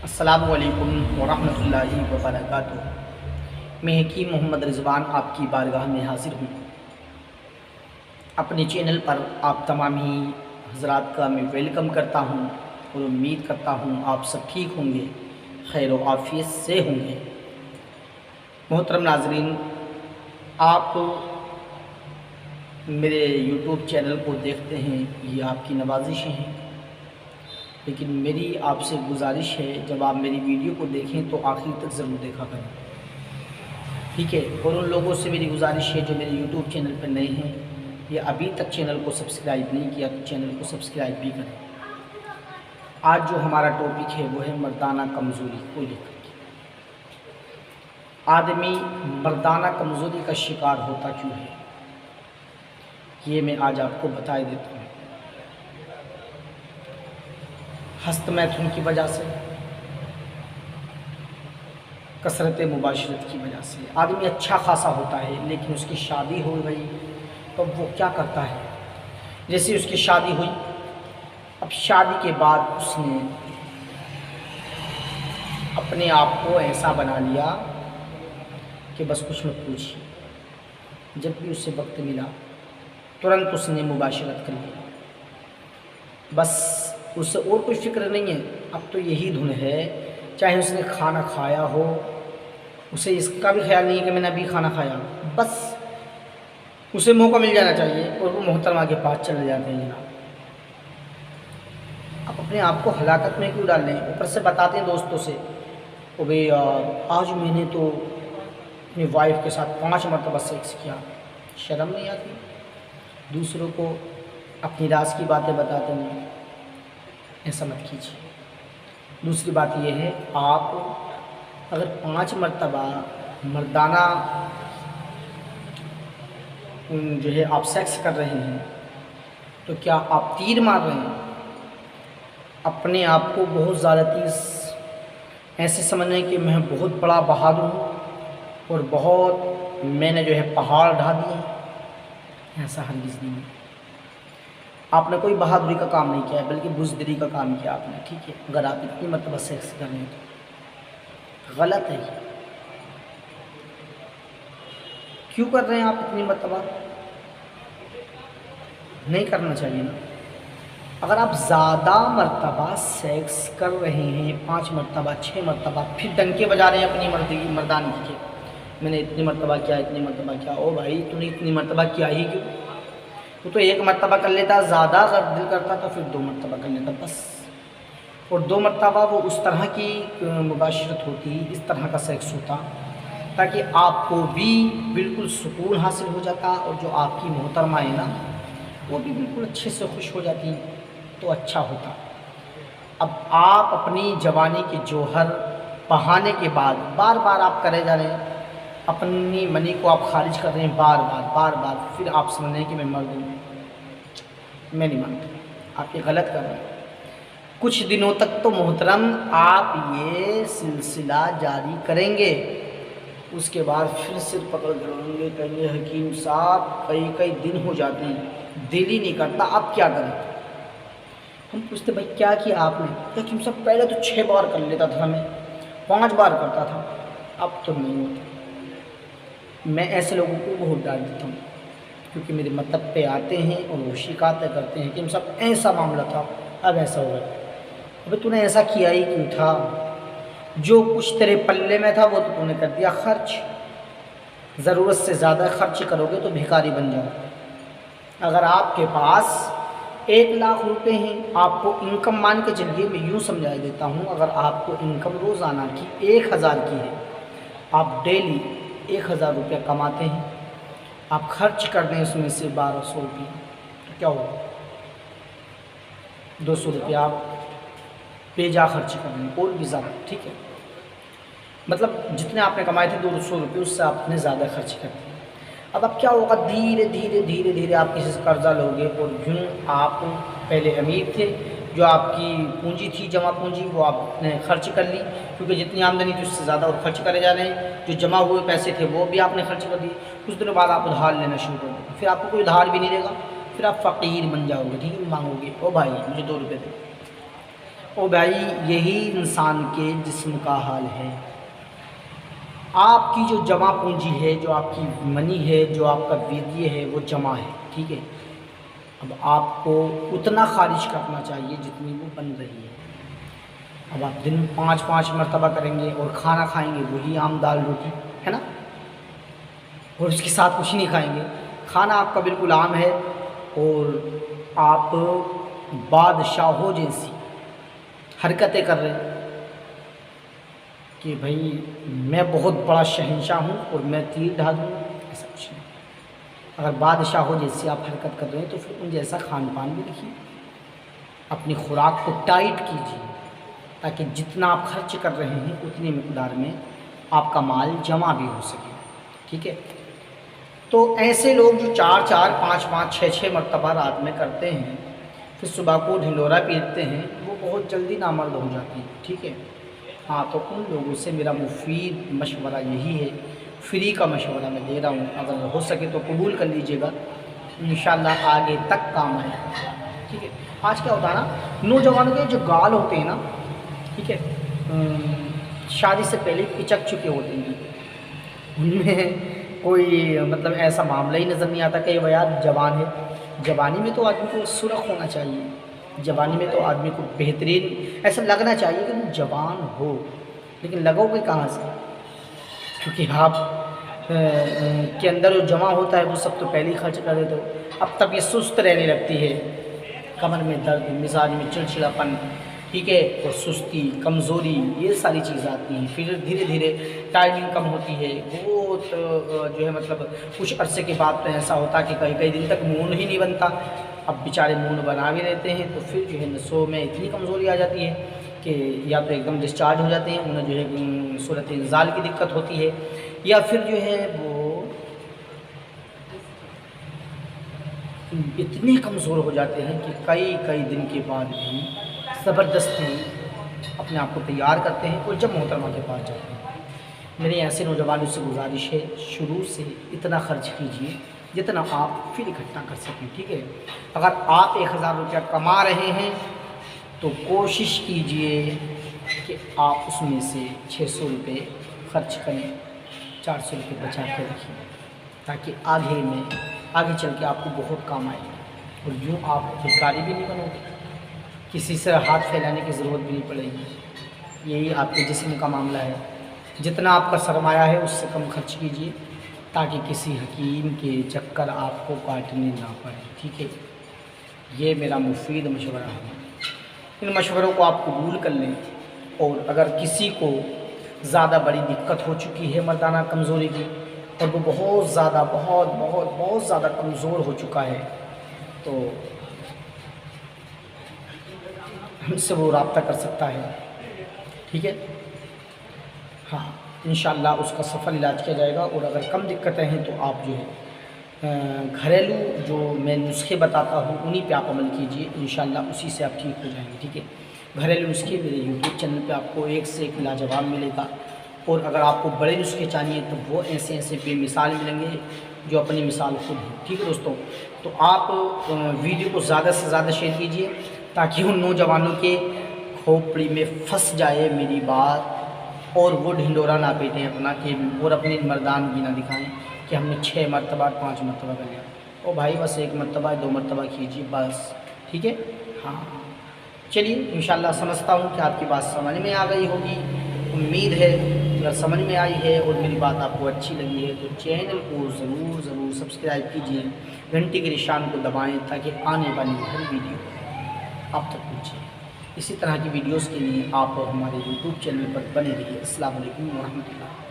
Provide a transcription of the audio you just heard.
السلام علیکم ورحمۃ اللہ وبرکاتہ۔ میں حکیم محمد رضوان آپ کی بارگاہ میں حاضر ہوں۔ اپنے چینل پر آپ تمام ہی حضرات کا میں ویلکم کرتا ہوں اور امید کرتا ہوں آپ سب ٹھیک ہوں گے، خیر و عافیت سے ہوں گے۔ محترم ناظرین، آپ میرے یوٹیوب چینل کو دیکھتے ہیں، یہ آپ کی نوازشیں ہیں، لیکن میری آپ سے گزارش ہے جب آپ میری ویڈیو کو دیکھیں تو آخر تک ضرور دیکھا کریں، ٹھیک ہے؟ اور ان لوگوں سے میری گزارش ہے جو میرے یوٹیوب چینل پر نئے ہیں یا ابھی تک چینل کو سبسکرائب نہیں کیا تو چینل کو سبسکرائب بھی کریں۔ آج جو ہمارا ٹاپک ہے وہ ہے مردانہ کمزوری کو لے کر کے۔ آدمی مردانہ کمزوری کا شکار ہوتا کیوں ہے، یہ میں آج آپ کو بتا دیتا ہوں۔ ہست میتھن کی وجہ سے، کثرت مباشرت کی وجہ سے آدمی اچھا خاصا ہوتا ہے، لیکن اس کی شادی ہو گئی تو وہ کیا کرتا ہے؟ جیسے اس کی شادی ہوئی، اب شادی کے بعد اس نے اپنے آپ کو ایسا بنا لیا کہ بس کچھ مت پوچھیے، جب بھی اس سے وقت ملا ترنت اس نے مباشرت کر لی، بس اس سے اور کوئی فکر نہیں ہے۔ اب تو یہی دھن ہے، چاہے اس نے کھانا کھایا ہو، اسے اس کا بھی خیال نہیں ہے کہ میں نے ابھی کھانا کھایا، بس اسے موقع مل جانا چاہیے اور وہ محترمہ کے پاس چلے جاتے ہیں۔ جناب، آپ اپنے آپ کو ہلاکت میں کیوں ڈال لیں؟ اوپر سے بتاتے ہیں دوستوں سے، او بھئی آج میں نے تو اپنی وائف کے ساتھ 5 مرتبہ سیکس کیا۔ شرم نہیں آتی؟ دوسروں کو اپنی راز کی باتیں بتاتے ہیں، ایسا مت کیجیے۔ دوسری بات یہ ہے، آپ اگر 5 مرتبہ مردانہ جو ہے آپ سیکس کر رہے ہیں تو کیا آپ تیر مار رہے ہیں؟ اپنے آپ کو بہت زیادہ تیز ایسے سمجھیں کہ میں بہت بڑا بہادر ہوں اور بہت میں نے جو ہے پہاڑ ڈھا دیے، ایسا ہرگز نہیں ہے۔ آپ نے کوئی بہادری کا کام نہیں کیا ہے، بلکہ بزدلی کا کام کیا آپ نے، ٹھیک ہے؟ اگر آپ اتنی مرتبہ سیکس کر رہے ہیں تو غلط ہے۔ یہ کیوں کر رہے ہیں آپ اتنی مرتبہ؟ نہیں کرنا چاہیے نا۔ اگر آپ زیادہ مرتبہ سیکس کر رہے ہیں، 5 مرتبہ 6 مرتبہ، پھر ڈنکے بجا رہے ہیں اپنی مردانگی کے، میں نے اتنی مرتبہ کیا، اتنی مرتبہ کیا، او بھائی تو نے اتنی مرتبہ کیا ہی کیوں؟ تو 1 مرتبہ کر لیتا، زیادہ اگر دل کرتا تو پھر 2 مرتبہ کر لیتا بس۔ اور 2 مرتبہ وہ اس طرح کی مباشرت ہوتی، اس طرح کا سیکس ہوتا تاکہ آپ کو بھی بالکل سکون حاصل ہو جاتا اور جو آپ کی محترمہ ہے نا وہ بھی بالکل اچھے سے خوش ہو جاتی تو اچھا ہوتا۔ اب آپ اپنی جوانی کے جوہر بہانے کے بعد بار بار آپ کرے جا رہے ہیں، اپنی منی کو آپ خارج کر رہے ہیں بار بار، پھر آپ سمجھ رہے ہیں کہ میں مرد ہوں۔ میں نہیں مانتا، آپ یہ غلط کر رہے ہیں۔ کچھ دنوں تک تو محترم آپ یہ سلسلہ جاری کریں گے، اس کے بعد پھر سر پکڑ کریں گے، کہیں گے حکیم صاحب کئی دن ہو جاتے ہیں، دل ہی نہیں کرتا، اب کیا کریں؟ ہم پوچھتے بھائی کیا کیا آپ نے؟ حکیم صاحب پہلے تو 6 بار کر لیتا تھا، میں 5 بار کرتا تھا، اب تو نہیں ہوتا۔ میں ایسے لوگوں کو بہت ڈانٹ دیتا ہوں، کیونکہ میرے مطلب پہ آتے ہیں اور وہ شکایتیں کرتے ہیں کہ حکیم صاحب ایسا معاملہ تھا، اب ایسا ہو گیا۔ ابھی تو نے ایسا کیا ہی کیوں تھا؟ جو کچھ تیرے پلے میں تھا وہ تو نے کر دیا خرچ۔ ضرورت سے زیادہ خرچ کرو گے تو بھکاری بن جاؤ۔ اگر آپ کے پاس 1 لاکھ روپے ہیں، آپ کو انکم مان کے چلیے، میں یوں سمجھا دیتا ہوں، اگر آپ کو انکم روزانہ کی 1000 کی ہے، آپ ڈیلی 1000 روپے کماتے ہیں، آپ خرچ کر دیں اس میں سے 1200 روپے، تو کیا ہوگا؟ 200 روپے آپ بے جا خرچ کر دیں اور بھی زیادہ، ٹھیک ہے؟ مطلب جتنے آپ نے کمائے تھے 200 روپے، اس سے آپ نے زیادہ خرچ کر دیں۔ اب کیا ہوگا؟ دھیرے دھیرے آپ کسی سے قرضہ لوگے اور یوں آپ پہلے امیر تھے، جو آپ کی پونجی تھی، جمع پونجی، وہ آپ نے خرچ کر لی، کیونکہ جتنی آمدنی تھی اس سے زیادہ اور خرچ کرے جا رہے ہیں۔ جو جمع ہوئے پیسے تھے وہ بھی آپ نے خرچ کر دیے۔ کچھ دنوں بعد آپ ادھار لینا شروع کر دیں، پھر آپ کو کوئی ادھار بھی نہیں دے گا، پھر آپ فقیر بن جاؤ گے، ٹھیک ہے؟ مانگو گے، او بھائی مجھے 2 روپے دے۔ او بھائی یہی انسان کے جسم کا حال ہے۔ آپ کی جو جمع پونجی ہے، جو آپ کی منی ہے، جو آپ کا ویدیہ ہے، وہ جمع ہے، ٹھیک ہے۔ اب آپ کو اتنا خارج کرنا چاہیے جتنی وہ بن رہی ہے۔ اب آپ دن 5 مرتبہ کریں گے اور کھانا کھائیں گے وہی عام دال روٹی ہے نا، اور اس کے ساتھ کچھ نہیں کھائیں گے، کھانا آپ کا بالکل عام ہے، اور آپ بادشاہوں جیسی حرکتیں کر رہے ہیں کہ بھائی میں بہت بڑا شہنشاہ ہوں اور میں تیر ڈھا دوں، ایسا کچھ نہیں۔ اگر بادشاہوں جیسی آپ حرکت کر رہے ہیں تو پھر ان جیسا کھان پان بھی رکھیے، اپنی خوراک کو ٹائٹ کیجیے تاکہ جتنا آپ خرچ کر رہے ہیں اتنی مقدار میں آپ کا مال جمع بھی ہو سکے، ٹھیک ہے۔ تو ایسے لوگ جو 4 5 6 مرتبہ رات میں کرتے ہیں، پھر صبح کو ڈھنڈورا پیٹتے ہیں، وہ بہت جلدی نامرد ہو جاتی ہیں، ٹھیک ہے۔ ہاں، تو ان لوگوں سے میرا مفید مشورہ یہی ہے، فری کا مشورہ میں دے رہا ہوں، اگر ہو سکے تو قبول کر لیجئے گا، انشاءاللہ آگے تک کام آئے گا، ٹھیک ہے۔ آج کیا ہوتا ہے نا، نوجوانوں کے جو گال ہوتے ہیں نا، ٹھیک ہے، شادی سے پہلے پچک چکے ہوتے ہیں، ان میں کوئی مطلب ایسا معاملہ ہی نظر نہیں آتا کہ وہ یار جوان ہے۔ جوانی میں تو آدمی کو سرخ ہونا چاہیے، جوانی میں تو آدمی کو بہترین ایسا لگنا چاہیے کہ وہ جوان ہو، لیکن لگو گے کہاں سے؟ کیونکہ آپ کے اندر جو جمع ہوتا ہے وہ سب تو پہلے ہی خرچ کر دیتے ہو۔ اب تب یہ سست رہنے لگتی ہے، کمر میں درد، مزاج میں چڑچڑاپن، ٹھیک ہے، اور سستی، کمزوری، یہ ساری چیزیں آتی ہیں۔ پھر دھیرے دھیرے ٹائمنگ کم ہوتی ہے، بہت جو ہے مطلب کچھ عرصے کے بعد تو ایسا ہوتا کہ کئی دن تک مون ہی نہیں بنتا۔ اب بیچارے مون بنا بھی رہتے ہیں تو پھر جو ہے نسوں میں اتنی کمزوری آ جاتی ہے کہ یا تو ایک دم ڈسچارج ہو جاتے ہیں، انہیں جو ہے صورت انزال کی دقت ہوتی ہے، یا پھر جو ہے وہ اتنے کمزور ہو جاتے ہیں کہ کئی دن کے بعد بھی زبردستی اپنے آپ کو تیار کرتے ہیں اور جب محترمہ کے پاس جاتے ہیں۔ میری ایسے نوجوانوں سے گزارش ہے، شروع سے اتنا خرچ کیجیے جتنا آپ پھر اکٹھا کر سکیں، ٹھیک ہے۔ اگر آپ 1000 روپیہ کما رہے ہیں تو کوشش کیجیے کہ آپ اس میں سے 600 روپے خرچ کریں، 400 روپے بچا کے رکھیں، تاکہ آگے چل کے آپ کو بہت کام آئے گا، اور یوں آپ بھکاری بھی نہیں بنو گے، کسی سے ہاتھ پھیلانے کی ضرورت بھی نہیں پڑے گی۔ یہی آپ کے جسم کا معاملہ ہے، جتنا آپ کا سرمایہ ہے اس سے کم خرچ کیجیے تاکہ کسی حکیم کے چکر آپ کو کاٹنے نہ پڑے، ٹھیک ہے۔ یہ میرا مفید مشورہ ہے، ان مشوروں کو آپ قبول کر لیں، اور اگر کسی کو زیادہ بڑی دقت ہو چکی ہے مردانہ کمزوری کی، اور وہ بہت زیادہ کمزور ہو چکا ہے، تو ہم سے وہ رابطہ کر سکتا ہے، ٹھیک ہے۔ ہاں، انشاءاللہ اس کا سفل علاج کیا جائے گا، اور اگر کم دقتیں ہیں تو آپ جو ہے گھریلو جو میں نسخے بتاتا ہوں انہی پہ آپ عمل کیجئے، انشاءاللہ اسی سے آپ ٹھیک ہو جائیں گے، ٹھیک ہے۔ گھریلو نسخے میرے یوٹیوب چینل پہ آپ کو ایک سے ایک لاجواب ملے گا، اور اگر آپ کو بڑے نسخے چاہیے تو وہ ایسے بے مثال ملیں گے جو اپنی مثال خود ہیں، ٹھیک ہے دوستوں۔ تو آپ ویڈیو کو زیادہ سے زیادہ شیئر کیجئے تاکہ ان نوجوانوں کے کھوپڑی میں پھنس جائے میری بات، اور وہ ڈھنڈورا نہ پیٹیں اپنا کہ اور اپنی مردانگی نہ دکھائیں کہ ہم نے 6 مرتبہ 5 مرتبہ کر لیا۔ او بھائی بس 1 مرتبہ 2 مرتبہ کیجیے بس، ٹھیک ہے۔ ہاں چلیے، انشاءاللہ سمجھتا ہوں کہ آپ کی بات سمجھ میں آ گئی ہوگی، امید ہے اگر سمجھ میں آئی ہے اور میری بات آپ کو اچھی لگی ہے تو چینل کو ضرور سبسکرائب کیجیے، گھنٹی کے نشان کو دبائیں تاکہ آنے والی ہر ویڈیو آپ تک پہنچے۔ اسی طرح کی ویڈیوز کے لیے آپ ہمارے یوٹیوب چینل پر بنے رہیے۔ السلام علیکم ورحمۃ اللہ۔